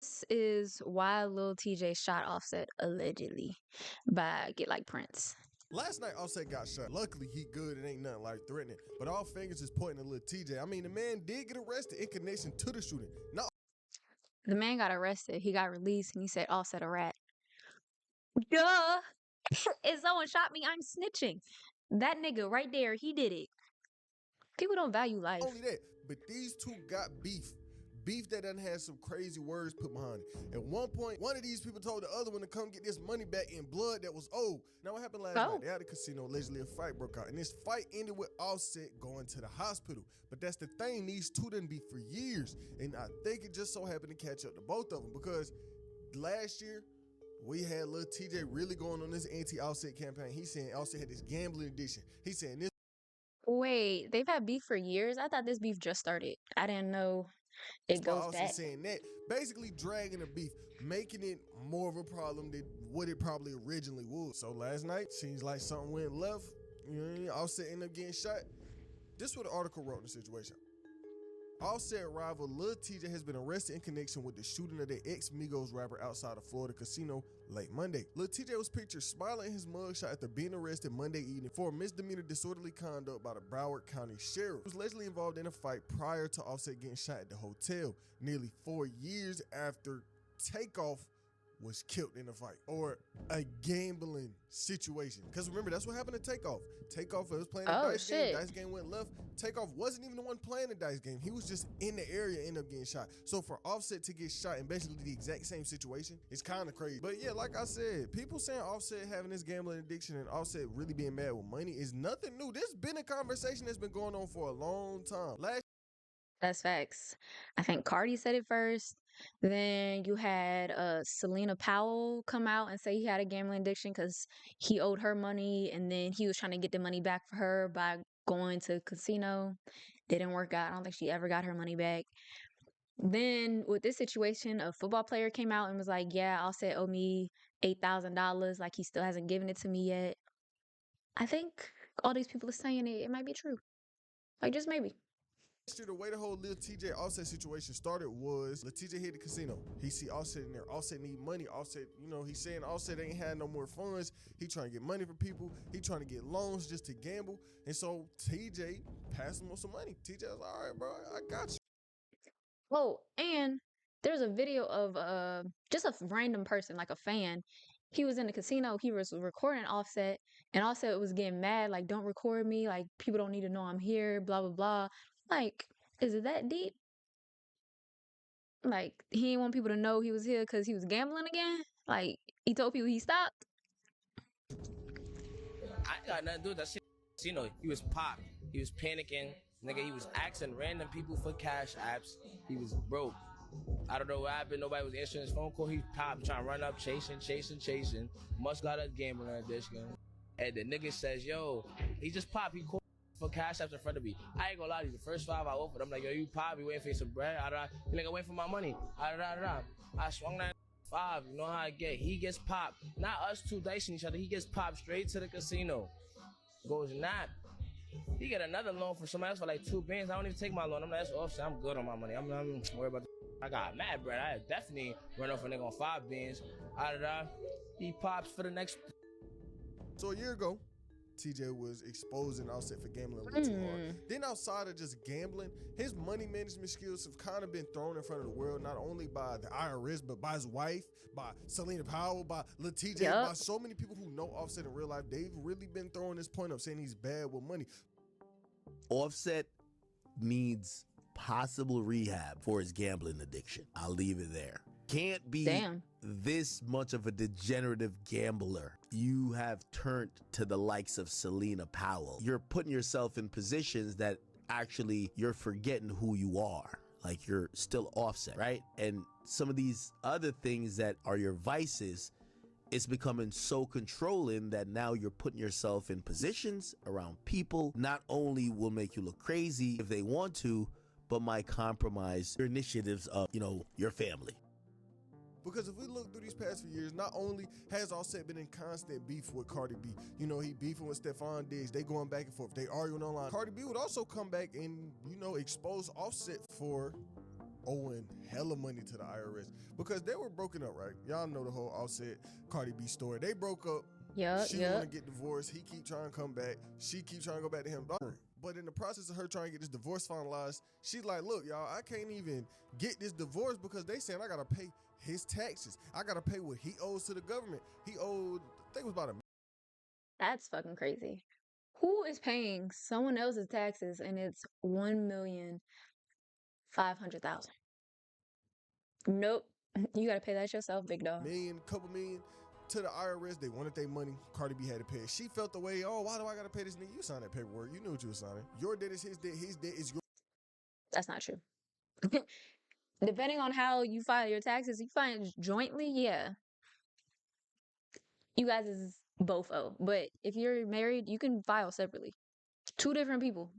This is why Lil TJ shot Offset allegedly by Get Like Prince. Last night, Offset got shot. Luckily, he good. It ain't nothing like threatening. But all fingers is pointing at Lil TJ. I mean, the man did get arrested in connection to the shooting. Not The man got arrested. He got released and he said Offset a rat. Duh. If someone shot me, I'm snitching. That nigga right there, he did it. People don't value life. only that, but these two got beef. Beef that done had some crazy words put behind it. At one point, one of these people told the other one to come get this money back in blood that was owed. Now, what happened last night? They had a casino, allegedly a fight broke out. And this fight ended with Offset going to the hospital. But that's the thing, these two done beef for years. And I think it just so happened to catch up to both of them because last year, we had Lil TJ really going on this anti-Offset campaign. He's saying Offset had this gambling addiction. He's saying this. Wait, they've had beef for years? I thought this beef just started. I didn't know it By goes Offset back. saying that, basically dragging the beef, making it more of a problem than what it probably originally was. So last night, seems like something went left. You know what I mean? Offset ended up getting shot. This is what the article wrote in the situation. Offset rival Lil TJ has been arrested in connection with the shooting of the ex-Migos rapper outside of Florida casino late Monday. Lil TJ was pictured smiling in his mugshot after being arrested Monday evening for misdemeanor disorderly conduct by the Broward County Sheriff. He was allegedly involved in a fight prior to Offset getting shot at the hotel, nearly 4 years after Takeoff was killed in a fight or a gambling situation. Because remember, that's what happened to Takeoff. Takeoff was playing a dice game. Dice game went left. Takeoff wasn't even the one playing the dice game. He was just in the area, ended up getting shot. So for Offset to get shot in basically the exact same situation, it's kind of crazy. But yeah, like I said, people saying Offset having this gambling addiction and Offset really being mad with money is nothing new. This been a conversation that's been going on for a long time. That's facts. I think Cardi said it first. Then you had Selena Powell come out and say he had a gambling addiction because he owed her money, and then he was trying to get the money back for her by going to a casino. Didn't work out. I don't think she ever got her money back. Then with this situation, a football player came out and was like, "Yeah, Offset owe me $8,000. Like he still hasn't given it to me yet." I think all these people are saying it might be true. Like just maybe. The way the whole Lil TJ Offset situation started was Lil TJ hit the casino. He see Offset in there. Offset need money. Offset, you know, he's saying Offset ain't had no more funds. He trying to get money from people. He trying to get loans just to gamble. And so TJ passed him on some money. TJ was like, all right, bro, I got you. Oh, and there's a video of just a random person, like a fan. He was in the casino. He was recording Offset, and Offset was getting mad, like, "Don't record me. Like, people don't need to know I'm here." Blah blah blah. Like, is it that deep? Like, he didn't want people to know he was here because he was gambling again. Like, he told people he stopped. I ain't got nothing to do with that shit. You know, he was popped. He was panicking. Nigga, he was asking random people for cash apps. He was broke. I don't know what happened. Nobody was answering his phone call. He popped, trying to run up, chasing. Must got a gambling addiction. And the nigga says, yo, he just popped. He called for cash apps in front of me. I ain't gonna lie to you. The first 5 I offered, I'm like, yo, you pop, you waiting for some bread. He like, I waiting for my money. I swung that 5. You know how I get. He gets popped. Not us two dicing each other. He gets popped straight to the casino. Goes not. He get another loan from somebody else for like 2 bands. I don't even take my loan. I'm like, that's Offset. I'm good on my money. I'm worried about I got mad, bro. I definitely run off a nigga on 5 bands. He pops for the next. So a year ago, TJ was exposing Offset for gambling a little too hard. Then outside of just gambling, his money management skills have kind of been thrown in front of the world, not only by the IRS, but by his wife, by Selena Powell, by Lil TJ, by so many people who know Offset in real life. They've really been throwing this point up, saying he's bad with money. Offset needs possible rehab for his gambling addiction. I'll leave it there. Can't be this much of a degenerative gambler. You have turned to the likes of Selena Powell. You're putting yourself in positions that actually you're forgetting who you are. Like you're still Offset, right? And some of these other things that are your vices, it's becoming so controlling that now you're putting yourself in positions around people not only will make you look crazy if they want to, but might compromise your initiatives of, you know, your family. Because if we look through these past few years, not only has Offset been in constant beef with Cardi B, you know, he beefing with Stephon Diggs, they going back and forth, they arguing online. Cardi B would also come back and, you know, expose Offset for owing hella money to the IRS because they were broken up, right? Y'all know the whole Offset Cardi B story. They broke up. She want to get divorced. He keep trying to come back. She keep trying to go back to him. But in the process of her trying to get this divorce finalized, she's like, look, y'all, I can't even get this divorce because they saying I got to pay his taxes. I got to pay what he owes to the government. He owed, I think it was about That's fucking crazy. Who is paying someone else's taxes and it's 1,500,000? Nope. You gotta pay that yourself, big dog. couple million to the IRS. They wanted their money. Cardi B had to pay it. She felt the way, oh, why do I gotta pay this nigga? You signed that paperwork. You knew what you were signing. Your debt is his debt. His debt is your. That's not true. Depending on how you file your taxes, you file it jointly, yeah. You guys is both owe. But if you're married, you can file separately. Two different people.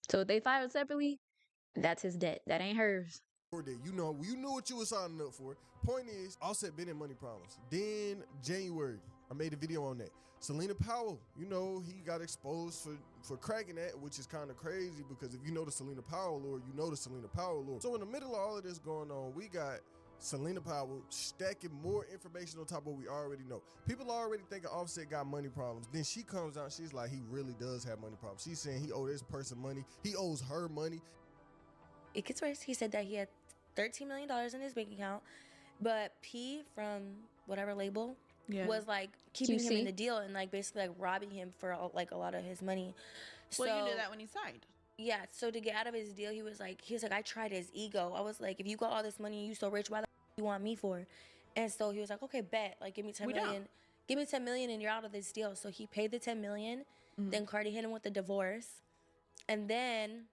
So if they filed separately, that's his debt. That ain't hers. You know, you knew what you were signing up for. Point is, Offset been in money problems. Then January, I made a video on that. Selena Powell, you know, he got exposed for cracking that, which is kind of crazy because if you know the Selena Powell lore, you know the Selena Powell lore. So in the middle of all of this going on, we got Selena Powell stacking more information on top of what we already know. People are already thinking Offset got money problems. Then she comes out, she's like, he really does have money problems. She's saying he owed this person money. He owes her money. It gets worse. He said that he had $13 million in his bank account, but P from whatever label was like keeping him in the deal and like basically like robbing him for like a lot of his money. Well, you knew that when he signed. Yeah, so to get out of his deal, he was like, I tried his ego. I was like, if you got all this money and you so rich, why the you want me for? And so he was like, okay, bet, like give me 10 million. Give me 10 million and you're out of this deal. So he paid the 10 million. Then Cardi hit him with the divorce. And then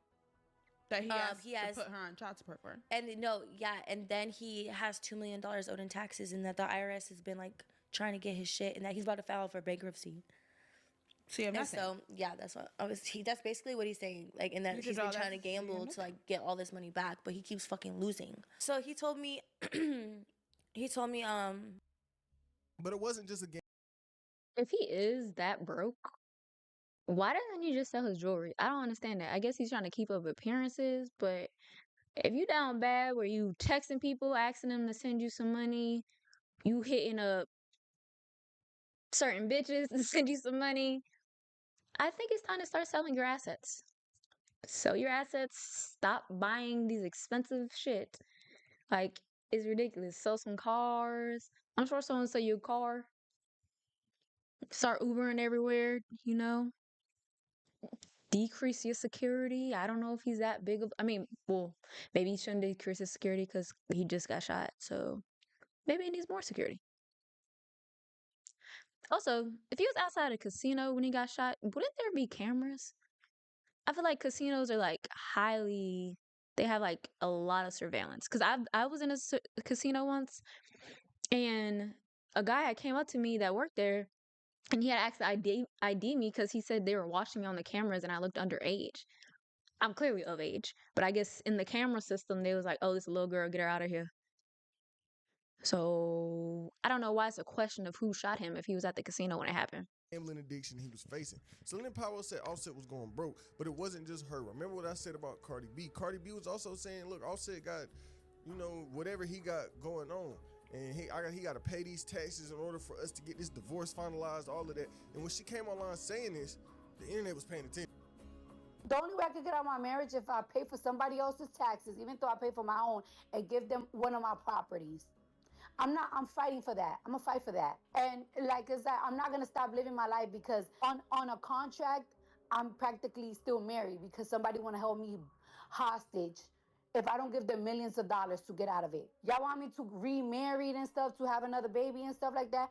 that he has to put her on child support for. And and then he has $2 million owed in taxes, and that the IRS has been like trying to get his shit, and that he's about to file for bankruptcy. So that's what that's basically what he's saying. Like, and that he's been trying to gamble to like get all this money back, but he keeps fucking losing. So he told me, But it wasn't just a game. If he is that broke, why doesn't he just sell his jewelry? I don't understand that. I guess he's trying to keep up appearances, but if you down bad where you texting people, asking them to send you some money, you hitting up certain bitches to send you some money, I think it's time to start selling your assets. Sell your assets, stop buying these expensive shit. Like, it's ridiculous. Sell some cars. I'm sure someone sell you a car. Start Ubering everywhere, you know? Decrease your security. I don't know if he's that big of, I mean, well, maybe he shouldn't decrease his security because he just got shot. So maybe he needs more security. Also, if he was outside a casino when he got shot, wouldn't there be cameras? I feel like casinos are like they have like a lot of surveillance. Because I was in a casino once and a guy had came up to me that worked there and he had asked to ID me because he said they were watching me on the cameras and I looked underage. I'm clearly of age, but I guess in the camera system, they was like, oh, this little girl, get her out of here. So I don't know why it's a question of who shot him if he was at the casino when it happened. Gambling addiction he was facing. Selena Powell said Offset was going broke, but it wasn't just her. Remember what I said about Cardi B? Cardi B was also saying, look, Offset got, you know, whatever he got going on. And he got to pay these taxes in order for us to get this divorce finalized, all of that. And when she came online saying this, the internet was paying attention. The only way I could get out of my marriage if I pay for somebody else's taxes, even though I pay for my own, and give them one of my properties. I'm fighting for that. I'm gonna fight for that. And like I said, I'm not gonna stop living my life because on a contract, I'm practically still married because somebody wanna hold me hostage if I don't give them millions of dollars to get out of it. Y'all want me to remarry and stuff, to have another baby and stuff like that?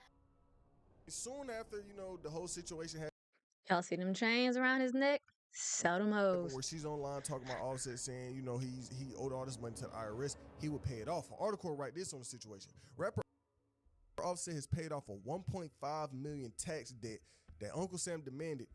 Soon after, you know, the whole situation happened. Y'all see them chains around his neck? Sell them hoes. Where she's online talking about Offset saying, you know, he owed all this money to the IRS. He would pay it off. An article will write this on the situation. Rapper Offset has paid off a $1.5 million tax debt that Uncle Sam demanded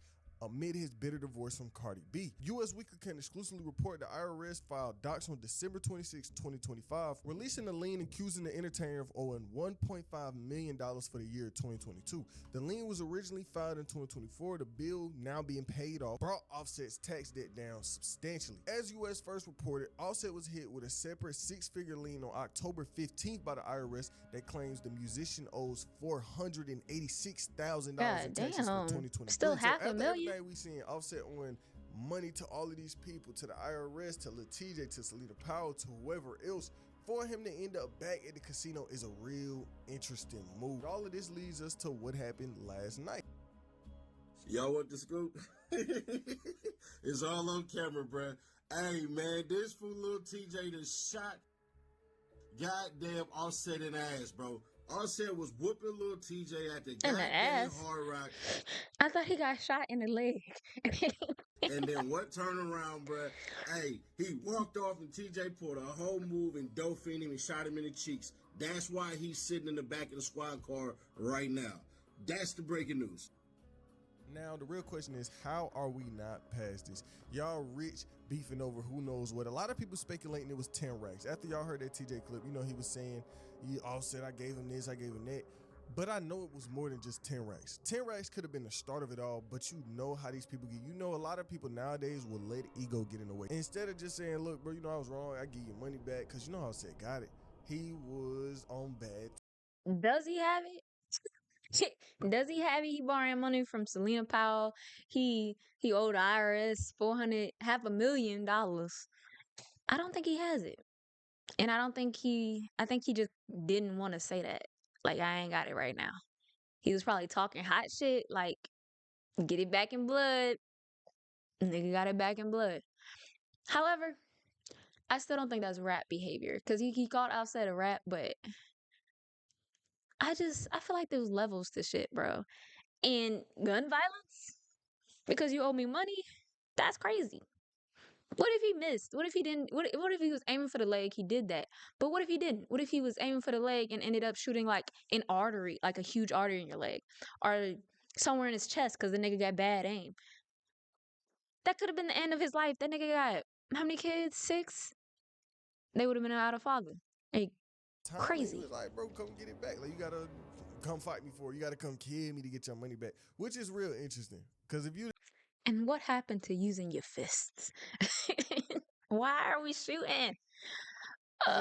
amid his bitter divorce from Cardi B. U.S. Weekly can exclusively report the IRS filed docs on December 26, 2025, releasing a lien accusing the entertainer of owing $1.5 million for the year 2022. The lien was originally filed in 2024. The bill, now being paid off, brought Offset's tax debt down substantially. As U.S. first reported, Offset was hit with a separate six-figure lien on October 15th by the IRS that claims the musician owes $486,000 in taxes for 2023. Still So half a after million. everything we seen, Offset owing money to all of these people, to the IRS, to Lil TJ, to Selena Powell, to whoever else, for him to end up back at the casino is a real interesting move. All of this leads us to what happened last night. Y'all want the scoop? It's all on camera, bruh. Hey, man, this fool Lil TJ that shot goddamn Offset in the ass, bro. Offset was whooping Lil TJ at the goddamn Hard Rock. I thought he got shot in the leg. And then what turnaround, bruh? Hey, he walked off and TJ pulled a whole move and Dolphin him and shot him in the cheeks. That's why he's sitting in the back of the squad car right now. That's the breaking news. Now, the real question is, how are we not past this? Y'all rich beefing over who knows what. A lot of people speculating it was 10 racks. After y'all heard that TJ clip, you know, he was saying, he Offset, I gave him this, I gave him that. But I know it was more than just 10 racks. 10 racks could have been the start of it all, but you know how these people get. You know, a lot of people nowadays will let ego get in the way. Instead of just saying, look, bro, you know I was wrong, I give you money back, because you know how Offset got it. He was on bad. Does he have it? Does he have it? He borrowing money from Selena Powell. He owed IRS $500,000. I don't think he has it. And I think he just didn't want to say that. Like, I ain't got it right now. He was probably talking hot shit, like, get it back in blood. Nigga got it back in blood. However, I still don't think that's rap behavior. Because he called Offset a rap, but I feel like there's levels to shit, bro. And gun violence? Because you owe me money? That's crazy. What if he missed? What if he didn't? What if he was aiming for the leg? He did that. But what if he didn't? What if he was aiming for the leg and ended up shooting like an artery, like a huge artery in your leg, or somewhere in his chest because the nigga got bad aim? That could have been the end of his life. That nigga got how many kids? 6. They would have been out of father. Like, crazy. He was like, bro, come get it back. Like, you gotta come fight me for it. You gotta come kill me to get your money back, which is real interesting. Because if you And what happened to using your fists? Why are we shooting?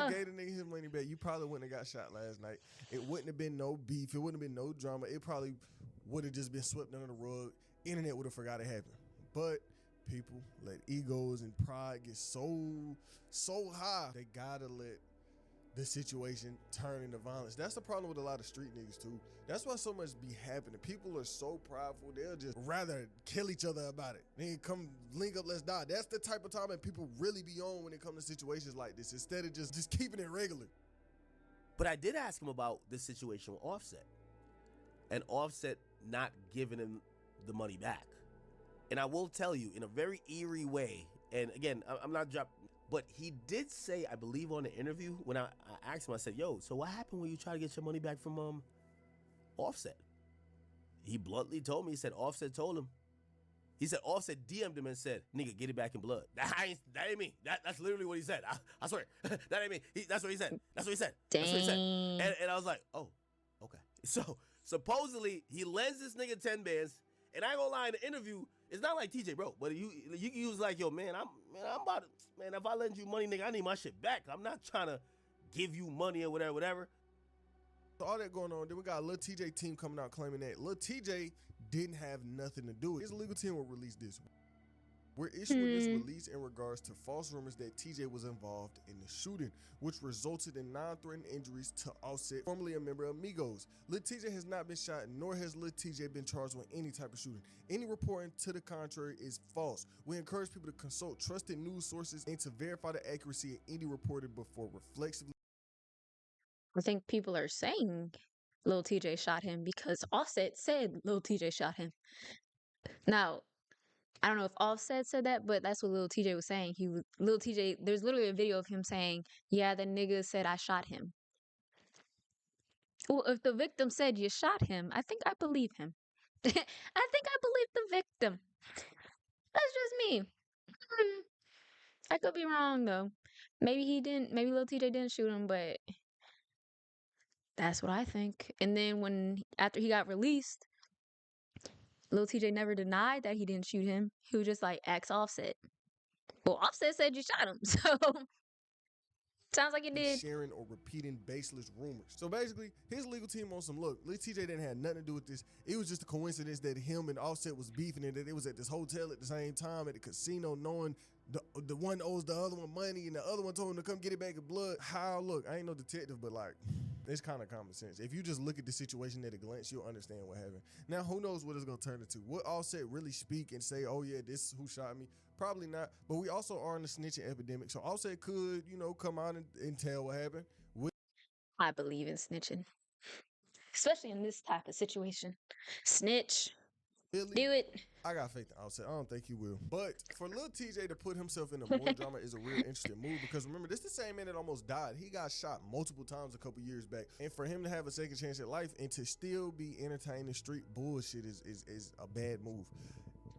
gave the nigga his money back, you probably wouldn't have got shot last night. It wouldn't have been no beef. It wouldn't have been no drama. It probably would have just been swept under the rug. Internet would have forgot it happened. But people let egos and pride get so high. They gotta let the situation turn into violence. That's the problem with a lot of street niggas too. That's why so much be happening. People are so prideful, they'll just rather kill each other about it. They come link up, let's die. That's the type of time that people really be on when it comes to situations like this, instead of just keeping it regular. But I did ask him about this situation with Offset, and Offset not giving him the money back. And I will tell you, in a very eerie way, and again, I'm not dropping, but he did say, I believe on the interview, when I asked him, I said, yo, so what happened when you try to get your money back from Offset? He bluntly told me, he said Offset told him. He said Offset DM'd him and said, nigga, get it back in blood. That ain't me. That's literally what he said. I swear. That ain't me. That's what he said. That's what he said. Dang. That's what he said. And I was like, oh, okay. So supposedly he lends this nigga 10 bands, and I ain't gonna lie, in the interview, it's not like TJ, bro, but you was like, yo, man, I'm about to, man, if I lend you money, nigga, I need my shit back. I'm not trying to give you money or whatever. So all that going on, then we got a Lil TJ team coming out claiming that Lil TJ didn't have nothing to do with it. His legal team will release this. We're issuing this release in regards to false rumors that TJ was involved in the shooting, which resulted in non-threatening injuries to Offset, formerly a member of Migos. Lil TJ has not been shot, nor has Lil TJ been charged with any type of shooting. Any reporting to the contrary is false. We encourage people to consult trusted news sources and to verify the accuracy of any reported before reflexively. I think people are saying Lil TJ shot him because Offset said Lil TJ shot him. Now, I don't know if Offset said that, but that's what Lil TJ was saying. Lil TJ, there's literally a video of him saying, yeah, the nigga said I shot him. Well, if the victim said you shot him, I think I believe him. I think I believe the victim. That's just me. I could be wrong though. Maybe he didn't. Maybe Lil TJ didn't shoot him, but that's what I think. And then after he got released, Lil TJ never denied that he didn't shoot him. He was just like, ask Offset. Well, Offset said you shot him, so sounds like you did. Sharing or repeating baseless rumors. So basically, his legal team on some look. Lil TJ didn't have nothing to do with this. It was just a coincidence that him and Offset was beefing and that it was at this hotel at the same time at the casino, knowing the one owes the other one money and the other one told him to come get it back in blood. How look, I ain't no detective, but like, it's kind of common sense. If you just look at the situation at a glance, you'll understand what happened. Now, who knows what it's gonna turn into? Would Offset really speak and say, "Oh yeah, this is who shot me"? Probably not. But we also are in a snitching epidemic, so Offset could, come out and tell what happened. I believe in snitching, especially in this type of situation. Snitch. Really? Do it. I got faith in Offset. I don't think he will. But for Lil TJ to put himself in a more drama is a real interesting move because remember, this is the same man that almost died. He got shot multiple times a couple years back. And for him to have a second chance at life and to still be entertaining street bullshit is a bad move.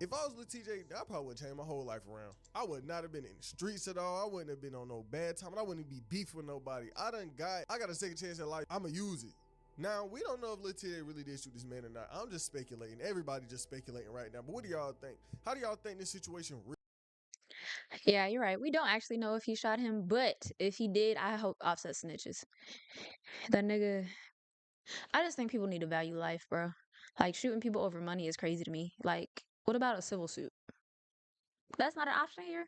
If I was Lil TJ, I probably would change my whole life around. I would not have been in the streets at all. I wouldn't have been on no bad time. And I wouldn't be beef with nobody. I got a second chance at life. I'ma use it. Now, we don't know if Lil TJ really did shoot this man or not. I'm just speculating. Everybody just speculating right now. But what do y'all think? How do y'all think this situation Yeah, you're right. We don't actually know if he shot him, but if he did, I hope Offset snitches. That nigga. I just think people need to value life, bro. Like, shooting people over money is crazy to me. Like, what about a civil suit? That's not an option here.